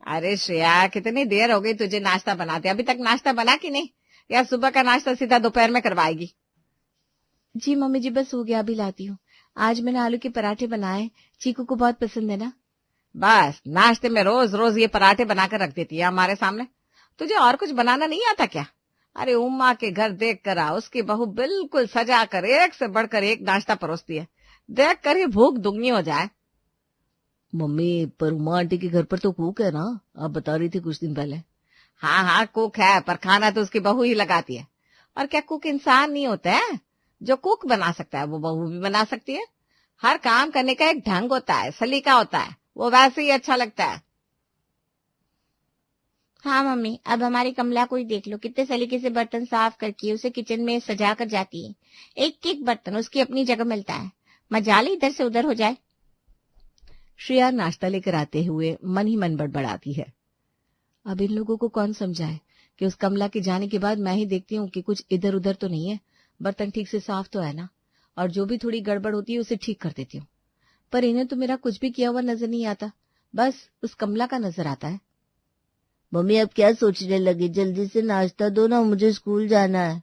अरे श्रेया, कितनी देर हो गई तुझे नाश्ता बनाते, अभी तक नाश्ता बना कि नहीं? या सुबह का नाश्ता सीधा दोपहर में करवाएगी? जी मम्मी जी, बस हो गया, अभी लाती हूँ। आज मैंने आलू के पराठे बनाए, चीकू को बहुत पसंद है ना। बस नाश्ते में रोज रोज ये पराठे बनाकर रख देती है हमारे सामने। तुझे और कुछ बनाना नहीं आता क्या? अरे उम्मा के घर देख कर आ, उसकी बहू बिल्कुल सजा कर एक से बढ़कर एक नाश्ता परोसती है, देख कर ही भूख दुगनी हो जाए। मम्मी, पर उमा आंटी के घर पर तो कुक है ना, आप बता रही थी कुछ दिन पहले। हाँ हाँ कुक है, पर खाना तो उसकी बहू ही लगाती है। और क्या कुक इंसान नहीं होता है? जो कुक बना सकता है वो बहू भी बना सकती है। हर काम करने का एक ढंग होता है, सलीका होता है, वो वैसे ही अच्छा लगता है। हाँ मम्मी, अब हमारी कमला को ही देख लो, कितने सलीके से बर्तन साफ करके उसे किचन में सजा कर जाती है। एक एक बर्तन उसकी अपनी जगह मिलता है, मजाल इधर से उधर हो जाए। श्रेया नाश्ता लेकर आते हुए मन ही मन बड़बड़ाती है। अब इन लोगों को कौन समझाए कि उस कमला के जाने के बाद मैं ही देखती हूँ कि कुछ इधर उधर तो नहीं है, बर्तन ठीक से साफ तो है ना, और जो भी थोड़ी गड़बड़ होती है उसे ठीक कर देती हूँ। पर इन्हें तो मेरा कुछ भी किया हुआ नजर नहीं आता, बस उस कमला का नजर आता है। मम्मी, अब क्या सोचने लगे? जल्दी से नाश्ता दो ना, मुझे स्कूल जाना है।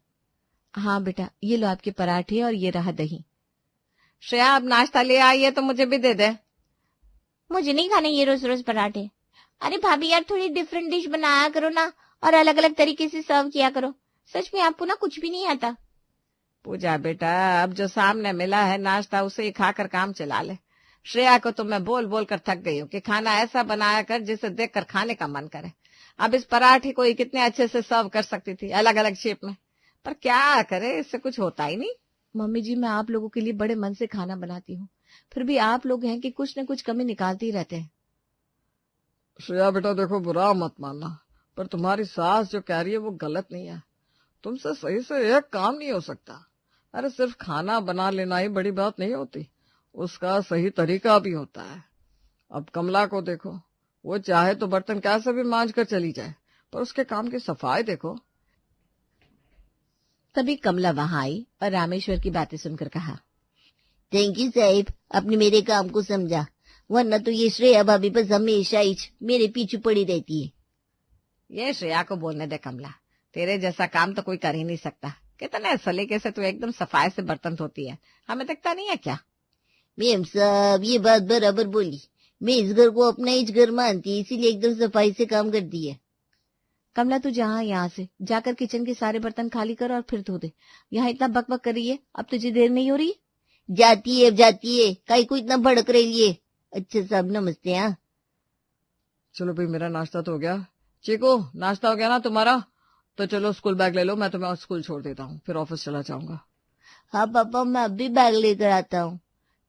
हाँ बेटा, ये लो आपके पराठे और ये रहा दही। श्रेया, अब नाश्ता ले आई है तो मुझे भी दे दे। मुझे नहीं खाने ये रोज रोज पराठे। अरे भाभी यार, थोड़ी डिफरेंट डिश बनाया करो ना, और अलग अलग तरीके से सर्व किया करो। सच में आपको ना कुछ भी नहीं आता। पूजा बेटा, अब जो सामने मिला है नाश्ता उसे ही खाकर काम चला ले। श्रेया को तो मैं बोल बोल कर थक गई हूँ कि खाना ऐसा बनाया कर जिसे देखकर खाने का मन करे। अब इस पराठे को ही कितने अच्छे से सर्व कर सकती थी, अलग अलग शेप में, पर क्या करे, इससे कुछ होता ही नहीं। मम्मी जी, मैं आप लोगों के लिए बड़े मन से खाना बनाती हूँ, फिर भी आप लोग हैं कि कुछ न कुछ कमी निकालते ही रहते हैं। श्रेया बेटा देखो, बुरा मत मानना, पर तुम्हारी सास जो कह रही है वो गलत नहीं है। तुमसे सही से एक काम नहीं हो सकता। अरे सिर्फ खाना बना लेना ही बड़ी बात नहीं होती, उसका सही तरीका भी होता है। अब कमला को देखो, वो चाहे तो बर्तन कैसे भी मांज कर चली जाए, पर उसके काम की सफाई देखो। तभी कमला वहां आई और रामेश्वर की बातें सुनकर कहा, थैंक यू साहिब, आपने मेरे काम को समझा, वरना तो ये श्रेया भाभी बस हमेशा ही मेरे पीछे पड़ी रहती है। ये श्रेया को बोलने दे कमला, तेरे जैसा काम तो कोई कर ही नहीं सकता। कितने सलीके से तू एकदम सफाई से बर्तन धोती है, हमें दिखता नहीं है क्या? मैम साहब, ये बात बराबर बोली। मैं इस घर को अपना ही घर मानती है, इसीलिए एकदम सफाई से काम करती है। कमला तू जहाँ यहाँ से जाकर किचन के सारे बर्तन खाली कर और फिर धो दे। यहाँ इतना बकबक कर रही है, अब तुझे देर नहीं हो रही? जाती है जाती है, काई को इतना भड़क रही है। अच्छा साहब, नमस्ते। हाँ चलो भाई, मेरा नाश्ता तो हो गया। चीकू, नाश्ता हो गया ना तुम्हारा? तो चलो स्कूल बैग ले लो, मैं तुम्हें स्कूल छोड़ देता हूँ, फिर ऑफिस चला जाऊंगा। हाँ पापा, मैं अभी बैग लेकर आता हूँ।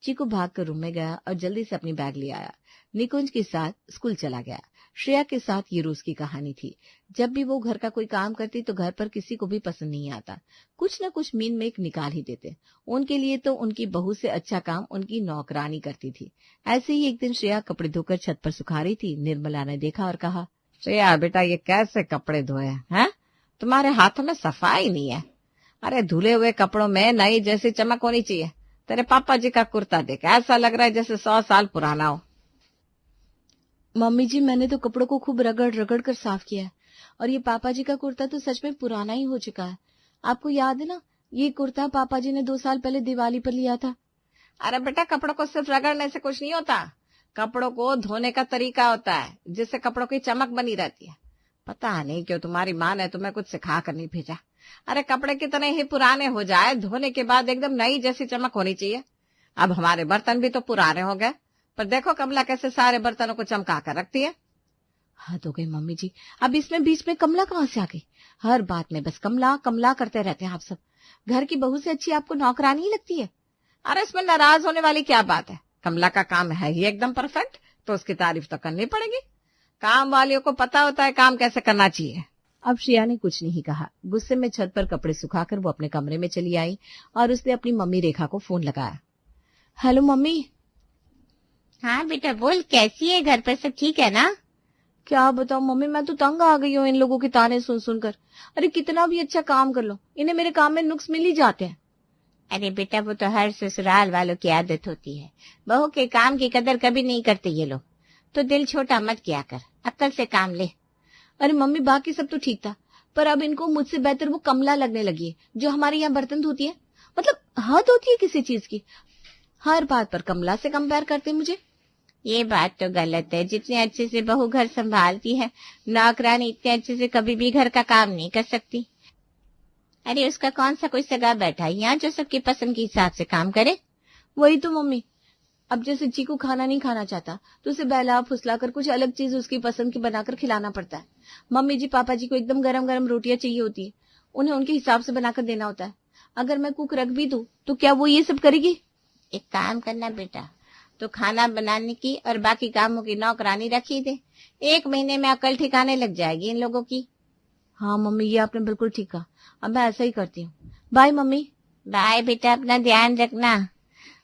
चीकू भाग कर रूम में गया और जल्दी से अपनी बैग ले आया। निकुंज के साथ स्कूल चला गया। श्रेया के साथ ये रोज की कहानी थी। जब भी वो घर का कोई काम करती तो घर पर किसी को भी पसंद नहीं आता, कुछ न कुछ मीन मेक निकाल ही देते। उनके लिए तो उनकी बहू से अच्छा काम उनकी नौकरानी करती थी। ऐसे ही एक दिन श्रेया कपड़े धोकर छत पर सुखा रही थी। निर्मला ने देखा और कहा, श्रेया बेटा, ये कैसे कपड़े धोए हैं? तुम्हारे हाथों में सफाई नहीं है। अरे धुले हुए कपड़ों में नई जैसी चमक होनी चाहिए। तेरे पापा जी का कुर्ता देख, ऐसा लग रहा है जैसे 100 साल पुराना हो। मम्मी जी, मैंने तो कपड़ों को खूब रगड़ रगड़ कर साफ किया है, और ये पापा जी का कुर्ता तो सच में पुराना ही हो चुका है। आपको याद है ना, ये कुर्ता पापा जी ने 2 साल पहले दिवाली पर लिया था। अरे बेटा, कपड़ों को सिर्फ रगड़ने से कुछ नहीं होता, कपड़ों को धोने का तरीका होता है जिससे कपड़ों की चमक बनी रहती है। पता नहीं क्यों तुम्हारी माँ ने तुम्हें कुछ सिखा कर नहीं भेजा। अरे कपड़े कितने ही पुराने हो जाए, धोने के बाद एकदम नई जैसी चमक होनी चाहिए। अब हमारे बर्तन भी तो पुराने हो गए, पर देखो कमला कैसे सारे बर्तनों को चमका कर रखती है। हद हो गई मम्मी जी, अब इसमें बीच में कमला कहाँ से आ गई? हर बात में बस कमला कमला करते रहते हैं आप सब। घर की बहू से अच्छी आपको नौकरानी ही लगती है। अरे इसमें नाराज होने वाली क्या बात है? कमला का काम है ही एकदम परफेक्ट, तो उसकी तारीफ तो करनी पड़ेगी। काम वालियों को पता होता है काम कैसे करना चाहिए। अब श्रेया ने कुछ नहीं कहा। गुस्से में छत पर कपड़े सुखाकर वो अपने कमरे में चली आई और उसने अपनी मम्मी रेखा को फोन लगाया। Hello mummy. हाँ बेटा बोल, कैसी है? घर पर सब ठीक है ना? क्या बताओ मम्मी, मैं तो तंग आ गई हूँ इन लोगों के ताने सुन सुनकर। अरे कितना भी अच्छा काम कर लो, इन्हें मेरे काम में नुक्स मिल ही जाते हैं। अरे बेटा, वो तो हर ससुराल वालों की आदत होती है, बहू के काम की कदर कभी नहीं करते ये लोग। तो दिल छोटा मत किया कर, अक्ल से काम ले। अरे मम्मी, बाकी सब तो ठीक था, पर अब इनको मुझसे बेहतर वो कमला लगने लगी है, जो हमारे यहाँ बर्तन धोती है। मतलब हद होती है किसी चीज की, हर बात पर कमला से कंपेयर करते मुझे। ये बात तो गलत है। जितने अच्छे से बहू घर संभालती है, नौकरानी इतने अच्छे से कभी भी घर का काम नहीं कर सकती। अरे उसका कौन सा कोई सगा बैठा है यहाँ जो सबकी पसंद के हिसाब से काम करे। वही तो मम्मी, अब जैसे चीकू खाना नहीं खाना चाहता तो उसे बहला फुसला कर कुछ अलग चीज उसकी पसंद की बनाकर खिलाना पड़ता है। मम्मी जी पापा जी को एकदम गरम गरम रोटियां चाहिए होती है, उन्हें उनके हिसाब से बनाकर देना होता है। अगर मैं कुक रख भी दूं तो क्या वो ये सब करेगी? एक काम करना बेटा, तो खाना बनाने की और बाकी कामों की नौकरानी रखी दे। 1 महीने में अकल ठिकाने लग जाएगी इन लोगों की। हाँ मम्मी, ये आपने बिल्कुल ठीक कहा, अब मैं ऐसा ही करती हूँ। Bye mummy. बाय बेटा, अपना ध्यान रखना।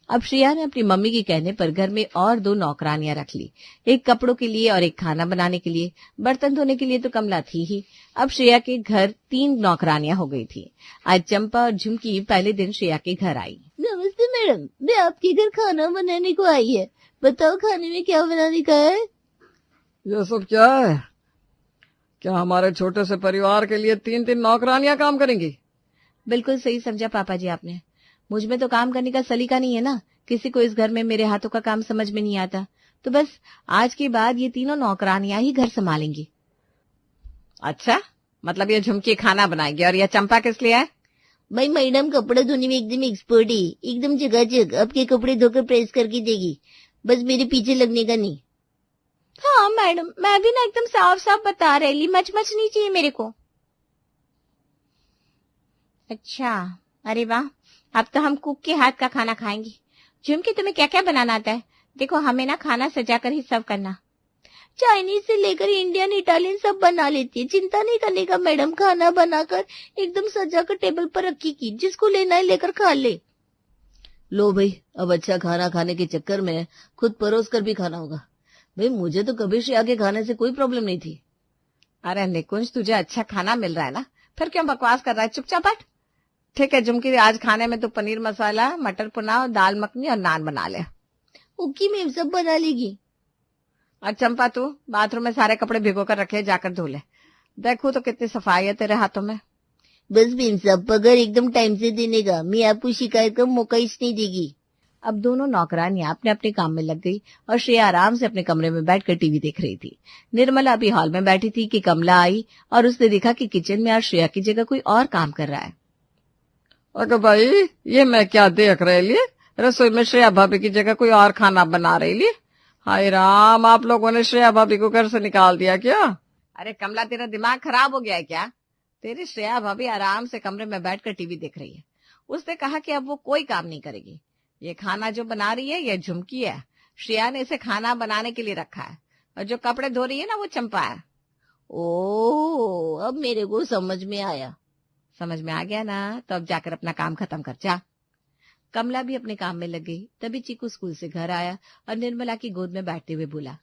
अब श्रेया ने अपनी मम्मी के कहने पर घर में और 2 नौकरानियां रख ली, एक कपड़ों के लिए और एक खाना बनाने के लिए। बर्तन धोने के लिए तो कमला थी ही। अब श्रेया के घर 3 नौकरानियां हो गई थी। आज चंपा और झुमकी पहले दिन श्रेया के घर आई। नमस्ते मैडम, मैं आपके घर खाना बनाने को आई है। बताओ खाने में क्या बनाने का है? ये सब क्या है? क्या हमारे छोटे से परिवार के लिए 3-3 नौकरानियां काम करेंगी? बिल्कुल सही समझा पापा जी आपने। मुझ में तो काम करने का सलीका नहीं है ना। किसी को इस घर में मेरे हाथों का काम समझ में नहीं आता, तो बस आज के बाद ये 3 नौकरानियां ही घर संभालेंगी। अच्छा, मतलब ये झुमकी खाना बनाएगी और ये चंपा किस लिए है? भाई मैडम कपड़े धोने में एकदम एक्सपर्ट है, एकदम जगह आपके कपड़े धोकर प्रेस करके देगी, बस मेरे पीछे लगने का नहीं। हाँ मैडम, मैं भी ना एकदम साफ साफ बता रही, मच नहीं चाहिए मेरे को। अच्छा, अरे वाह, अब तो हम कुक के हाथ का खाना खाएंगे। झुमकी तुम्हें क्या क्या बनाना आता है? देखो हमें ना खाना सजा कर ही सर्व करना। चाइनीज से लेकर इंडियन इटालियन सब बना लेती है, चिंता नहीं करने का मैडम। खाना बनाकर एकदम सजा कर टेबल पर रखी, जिसको लेना है लेकर खा ले। लो भाई, अब अच्छा खाना खाने के चक्कर में खुद परोस कर भी खाना होगा। भाई मुझे तो कभी श्रेया के खाने से कोई प्रॉब्लम नहीं थी। अरे निकुंज, तुझे अच्छा खाना मिल रहा है ना, फिर क्यों बकवास कर रहा है? चुपचाप बैठ। ठीक है झुमकी, आज खाने में तो पनीर मसाला, मटर पुलाव, दाल मखनी और नान बना ले। ओके मैम, सब बना लेगी। और चंपा, तू बाथरूम में सारे कपड़े भिगो कर रखे, जाकर धो ले। देखो तो कितनी सफाई है तेरे हाथों में। बस मैम, सब पगार एकदम टाइम से देने का, मैं आपको शिकायत का मौका ही नहीं देगी। अब दोनों नौकरानियां अपने अपने काम में लग गई और श्रेया आराम से अपने कमरे में बैठकर टीवी देख रही थी। निर्मला अभी हॉल में बैठी थी कि कमला आई और उसने देखा कि किचन में आज श्रेया की जगह कोई और काम कर रहा है। अगर भाई, ये मैं क्या देख रही ली? रसोई में श्रेया भाभी की जगह कोई और खाना बना रही ली। हाय राम, आप लोगों ने श्रेया भाभी को घर से निकाल दिया क्या? अरे कमला, तेरा दिमाग खराब हो गया है क्या? तेरी श्रेया भाभी आराम से कमरे में बैठकर टीवी देख रही है। उसने कहा कि अब वो कोई काम नहीं करेगी। ये खाना जो बना रही है ये झुमकी है। श्रेया ने इसे खाना बनाने के लिए रखा है, और जो कपड़े धो रही है ना वो चंपा है। ओह, अब मेरे को समझ में आया। समझ में आ गया ना? तो अब जाकर अपना काम खत्म कर जा। कमला भी अपने काम में लग गई। तभी चीकू स्कूल से घर आया और निर्मला की गोद में बैठते हुए बोला,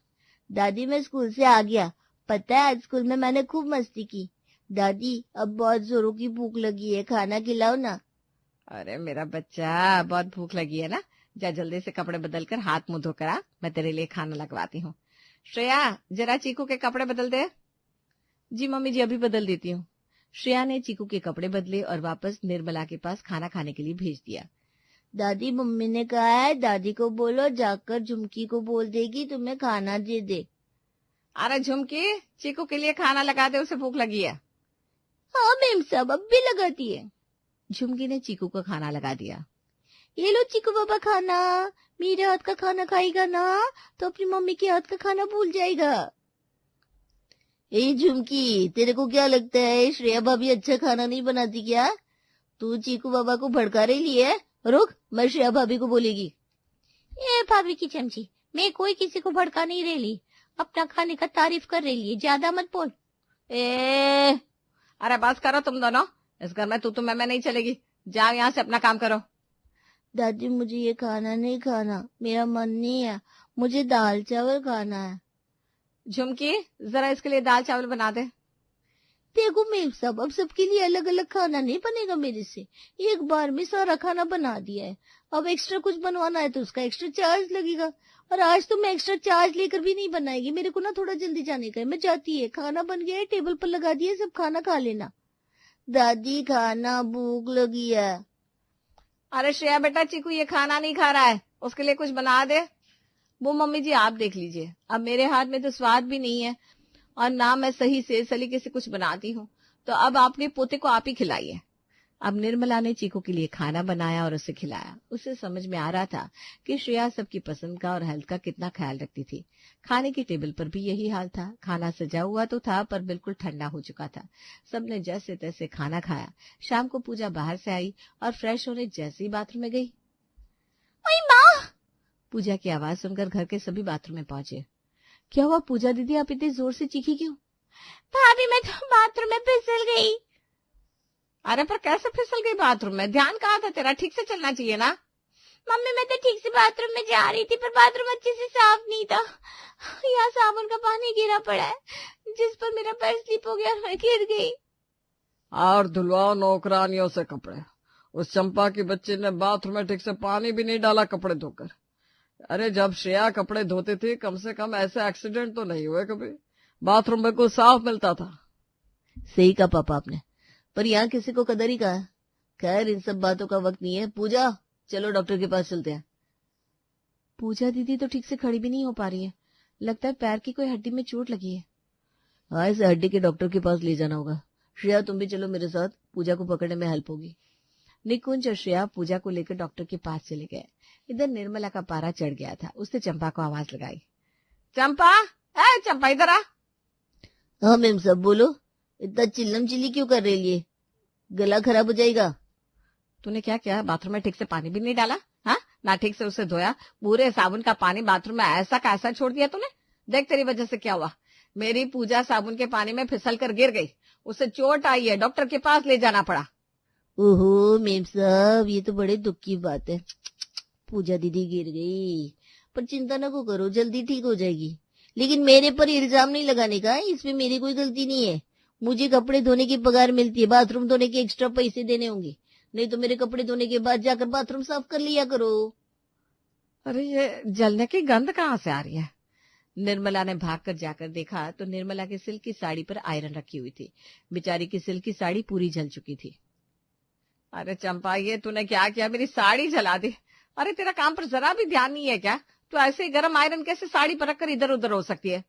दादी मैं स्कूल से आ गया। पता है आज स्कूल में मैंने खूब मस्ती की। दादी अब बहुत जोरों की भूख लगी है, खाना खिलाओ ना। अरे मेरा बच्चा, बहुत भूख लगी है ना? जा जल्दी से कपड़े बदल कर हाथ मुंह धोकर आ, मैं तेरे लिए खाना लगवाती हूँ। श्रेया, जरा चीकू के कपड़े बदल दे। जी मम्मी जी, अभी बदल देती हूँ। श्रेया ने चीकू के कपड़े बदले और वापस निर्मला के पास खाना खाने के लिए भेज दिया। दादी मम्मी ने कहा है दादी को बोलो जाकर झुमकी को बोल देगी तुम्हें खाना दे दे। अरे झुमकी, चीकू के लिए खाना लगा दे, उसे भूख लगी है। हाँ मैम साहब, अब भी लगाती है। झुमकी ने चीकू को खाना लगा दिया। ये लो चीकू बाबा खाना। मेरे हाथ का खाना खाएगा ना तो अपनी मम्मी के हाथ का खाना भूल जाएगा। ए झुमकी, तेरे को क्या लगता है श्रेया भाभी अच्छा खाना नहीं बनाती क्या? तू चीकू बाबा को भड़का रही है। रुक, मैं श्रेया भाभी को बोलेगी। ये भाभी की चमची, मैं कोई किसी को भड़का नहीं रही, अपना खाने का तारीफ कर रही है, ज्यादा मत बोल। अरे बस करो तुम दोनों, इस घर में तू मैं नहीं चलेगी। जाओ यहाँ से, अपना काम करो। दादी मुझे ये खाना नहीं खाना, मेरा मन नहीं है, मुझे दाल चावल खाना है। झुमकी, जरा इसके लिए दाल चावल बना दे। देखो मेम साहब, अब सबके लिए अलग अलग खाना नहीं बनेगा मेरे से। एक बार में सारा खाना बना दिया है, अब एक्स्ट्रा कुछ बनवाना है तो उसका एक्स्ट्रा चार्ज लगेगा। और आज तो मैं एक्स्ट्रा चार्ज लेकर भी नहीं बनाएगी, मेरे को ना थोड़ा जल्दी जाने का है। मैं जाती है, खाना बन गया है, टेबल पर लगा दिया, सब खाना खा लेना। दादी खाना भूख लगी है। अरे श्रेया बेटा, चीकू ये खाना नहीं खा रहा है, उसके लिए कुछ बना दे। वो मम्मी जी आप देख लीजिए, अब मेरे हाथ में तो स्वाद भी नहीं है और ना मैं सही से सलीके से कुछ बनाती हूँ, तो अब आपने पोते को आप ही खिलाइए। अब निर्मला ने चीकू के लिए खाना बनाया और उसे खिलाया। उसे समझ में आ रहा था कि श्रेया सबकी पसंद का और हेल्थ का कितना ख्याल रखती थी। खाने की टेबल पर भी यही हाल था। खाना सजा हुआ तो था पर बिल्कुल ठंडा हो चुका था। सबने जैसे तैसे खाना खाया। शाम को पूजा बाहर से आई और फ्रेश होने जैसे ही बाथरूम में गई, ओए माँ! पूजा की आवाज सुनकर घर के सभी बाथरूम में पहुंचे। क्या हुआ पूजा दीदी, आप इतनी जोर से चीखी क्यों? भाभी मैं तो बाथरूम में फिसल गई। अरे पर कैसे फिसल गई बाथरूम में? ध्यान कहाँ था तेरा? ठीक से चलना चाहिए ना। मम्मी मैं तो ठीक से बाथरूम में जा रही थी, पर बाथरूम अच्छे से साफ नहीं था। यहाँ साबुन का पानी गिरा पड़ा है, जिस पर मेरा पैर स्लिप हो गया और मैं गिर गई। और धुलवाओ नौकरानियों से कपड़े। उस चंपा की बच्ची ने बाथरूम में ठीक से पानी भी नहीं डाला कपड़े धोकर। अरे जब श्रेया कपड़े धोती थी कम से कम ऐसे एक्सीडेंट तो नहीं हुए कभी। बाथरूम बिल्कुल साफ मिलता था। सही कहा पापा आपने, पर यहाँ किसी को कदर ही कहा है। खैर इन सब बातों का वक्त नहीं है। पूजा चलो डॉक्टर के पास चलते हैं। पूजा दीदी तो ठीक से खड़ी भी नहीं हो पा रही है, लगता है पैर की कोई हड्डी में चोट लगी है। हाँ, इसे हड्डी के डॉक्टर के पास ले जाना होगा। श्रेया तुम भी चलो मेरे साथ, पूजा को पकड़ने में हेल्प होगी। निकुंज और श्रेया पूजा को लेकर डॉक्टर के पास चले गए। इधर निर्मला का पारा चढ़ गया था। उसने चंपा को आवाज लगाई, चंपा, ए चंपा इधर आ। हाँ मैम साहब बोलो, इतना चिल्लम चिल्ली क्यों कर रही है? गला खराब हो जाएगा। तूने क्या किया? बाथरूम में ठीक से पानी भी नहीं डाला, हाँ ना ठीक से उसे धोया। पूरे साबुन का पानी बाथरूम में ऐसा का ऐसा छोड़ दिया तूने। देख तेरी वजह से क्या हुआ। मेरी पूजा साबुन के पानी में फिसल कर गिर गई, उसे चोट आई है, डॉक्टर के पास ले जाना पड़ा। ओहो मेम साहब, ये तो बड़े दुख की बात है। पूजा दीदी गिर गई, पर चिंता न करो, जल्दी ठीक हो जाएगी। लेकिन मेरे पर इल्जाम नहीं लगाने का, इसमें मेरी कोई गलती नहीं है। मुझे कपड़े धोने की पगार मिलती है, बाथरूम धोने के एक्स्ट्रा पैसे देने होंगे। नहीं तो मेरे कपड़े धोने के बाद जाकर बाथरूम साफ कर लिया करो। अरे ये जलने की गंध कहाँ से आ रही है? निर्मला ने भागकर जाकर देखा तो निर्मला की सिल्क की साड़ी पर आयरन रखी हुई थी। बेचारी की सिल्क की साड़ी पूरी जल चुकी थी। अरे चंपा, ये तूने क्या किया? मेरी साड़ी जला दी। अरे तेरा काम पर जरा भी ध्यान नहीं है क्या? तू ऐसे ही गर्म आयरन कैसे साड़ी पर रखकर इधर उधर हो सकती है?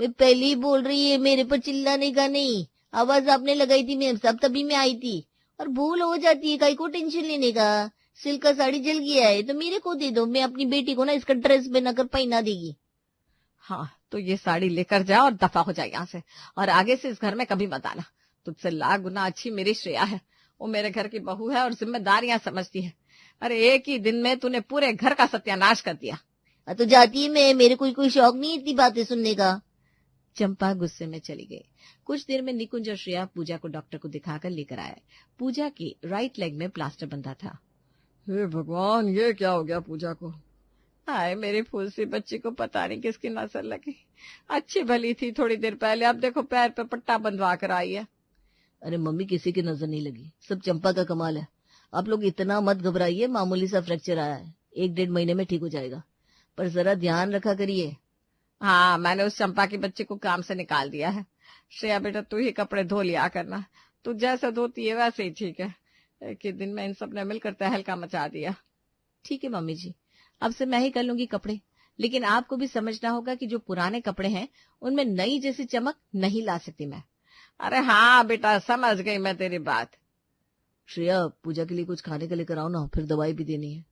मैं पहले ही बोल रही है, मेरे पर चिल्लाने का नहीं। आवाज आपने लगाई थी मैम साहब, तभी मैं आई थी। और भूल हो जाती है, काई को टेंशन लेने का। सिल्क का साड़ी जल गया है तो मेरे को दे दो, मैं अपनी बेटी को ना इसका ड्रेस बनाकर पहना देगी। हाँ तो ये साड़ी लेकर जा और दफा हो जाए यहाँ से, और आगे से इस घर में कभी मत आना। तुझसे लाख गुना अच्छी मेरी श्रेया है, वो मेरे घर की बहू है और जिम्मेदारियां समझती है। अरे एक ही दिन में तूने पूरे घर का सत्यानाश कर दिया। तो जाती है मैं, मेरे कोई शौक नहीं इतनी बातें सुनने का। चंपा गुस्से में चली गई। कुछ देर में निकुंज और श्रेया पूजा को डॉक्टर को दिखाकर लेकर आए। पूजा की राइट लेग में प्लास्टर बंधा था। हे भगवान, ये क्या हो गया पूजा को? हाय मेरी फूल सी बच्ची को पता नहीं किसकी नजर लगी। अच्छी भली थी थोड़ी देर पहले, अब देखो पैर पे पट्टा बंधवा कर आई है। अरे मम्मी किसी की नजर नहीं लगी, सब चंपा का कमाल है। आप लोग इतना मत घबराइए, मामूली सा फ्रैक्चर आया है, 1-1.5 महीने में ठीक हो जाएगा। पर जरा ध्यान रखा करिए। हाँ मैंने उस चंपा की बच्ची को काम से निकाल दिया है। श्रेया बेटा तू ही कपड़े धो लिया करना, तू जैसे धोती है वैसे ही ठीक है। एक ही दिन में इन सब ने मिलकर तहलका मचा दिया। ठीक है मम्मी जी, अब से मैं ही कर लूंगी कपड़े, लेकिन आपको भी समझना होगा कि जो पुराने कपड़े हैं उनमें नई जैसी चमक नहीं ला सकती मैं। अरे हाँ बेटा, समझ गई मैं तेरी बात। श्रेया पूजा के लिए कुछ खाने के लेकर आओ ना, फिर दवाई भी देनी है।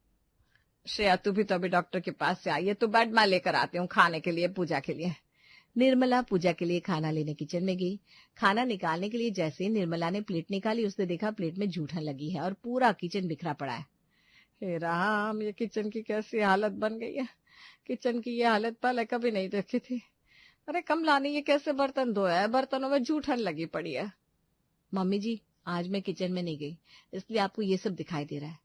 श्रेया तू भी तो अभी डॉक्टर के पास से आई है, तू बैठ मैं लेकर आती हूँ खाने के लिए पूजा के लिए। निर्मला पूजा के लिए खाना लेने किचन में गई। खाना निकालने के लिए जैसे ही निर्मला ने प्लेट निकाली, उसने देखा प्लेट में जूठन लगी है और पूरा किचन बिखरा पड़ा है। हे राम, ये किचन की कैसी हालत बन गई है। किचन की ये हालत पहले कभी नहीं देखी थी। अरे कमला ने ये कैसे बर्तन धोया है? बर्तनों में जूठन लगी पड़ी है। मम्मी जी आज मैं किचन में नहीं गई, इसलिए आपको ये सब दिखाई दे रहा है।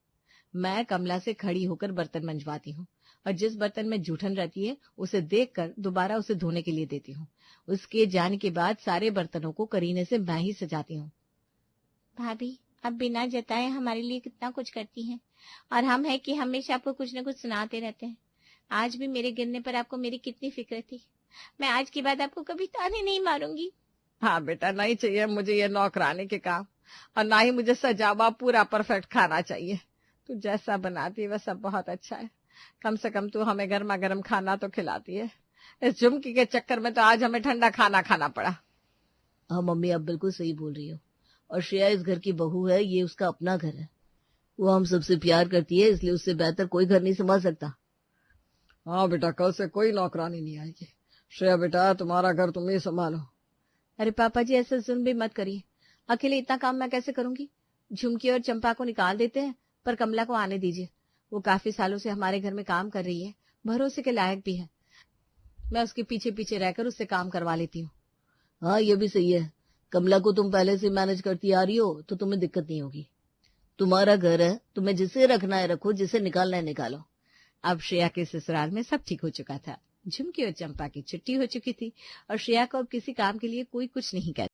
मैं कमला से खड़ी होकर बर्तन मंजवाती हूँ और जिस बर्तन में जूठन रहती है उसे देखकर दोबारा उसे धोने के लिए देती हूँ। उसके जाने के बाद सारे बर्तनों को करीने से मैं ही सजाती हूँ। भाभी, आप बिना जताए हमारे लिए कितना कुछ करती हैं, और हम है कि हमेशा आपको कुछ न कुछ सुनाते रहते हैं। आज भी मेरे गिरने पर आपको मेरी कितनी फिक्र थी। मैं आज के बाद आपको कभी ताने नहीं मारूंगी। हाँ बेटा, नहीं चाहिए मुझे ये नौकरानी के काम, और ना ही मुझे सजावा पूरा परफेक्ट खाना चाहिए। तू जैसा बनाती है वह सब बहुत अच्छा है। कम से कम तू हमें गर्मा गर्म खाना तो खिलाती है। इस झुमकी के चक्कर में तो आज हमें ठंडा खाना खाना पड़ा। हाँ मम्मी, आप बिल्कुल सही बोल रही हो। और श्रेया इस घर की बहू है, ये उसका अपना घर है। वो हम सबसे प्यार करती है, इसलिए उससे बेहतर कोई घर नहीं संभाल सकता। हाँ बेटा, कल से कोई नौकरानी नहीं आएगी। श्रेया बेटा, तुम्हारा घर तुम ही संभालो। अरे पापा जी, ऐसा जुल्म भी मत करिए। अकेले इतना काम मैं कैसे करूंगी? झुमकी और चंपा को निकाल देते हैं, पर कमला को आने दीजिए। वो काफी सालों से हमारे घर में काम कर रही है, भरोसे के लायक भी है। मैं उसके पीछे पीछे रहकर उससे काम करवा लेती हूँ। हाँ, ये भी सही है। कमला को तुम पहले से मैनेज करती आ रही हो तो तुम्हें दिक्कत नहीं होगी। तुम्हारा घर है, तुम्हें जिसे रखना है रखो, जिसे निकालना है निकालो। अब श्रेया के ससुराल में सब ठीक हो चुका था। झुमकी और चंपा की छुट्टी हो चुकी थी और श्रेया को अब किसी काम के लिए कोई कुछ नहीं कहता।